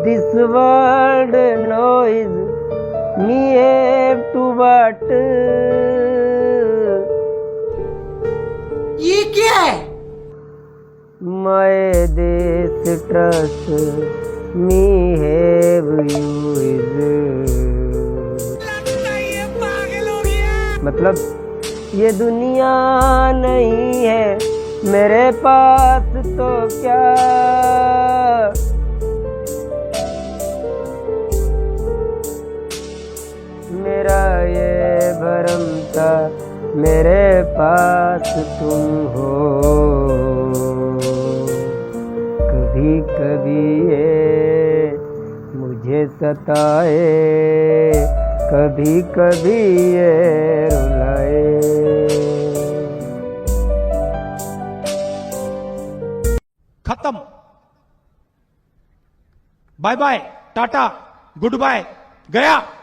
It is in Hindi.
This world knows me have to but ये क्या है? my this trust me have you is मतलब ये दुनिया नहीं है मेरे पास तो क्या मेरा ये भरम था मेरे पास तुम हो कभी कभी ये मुझे सताए कभी कभी ये रुलाए। खत्म। बाय बाय, टाटा, गुड बाय, गया।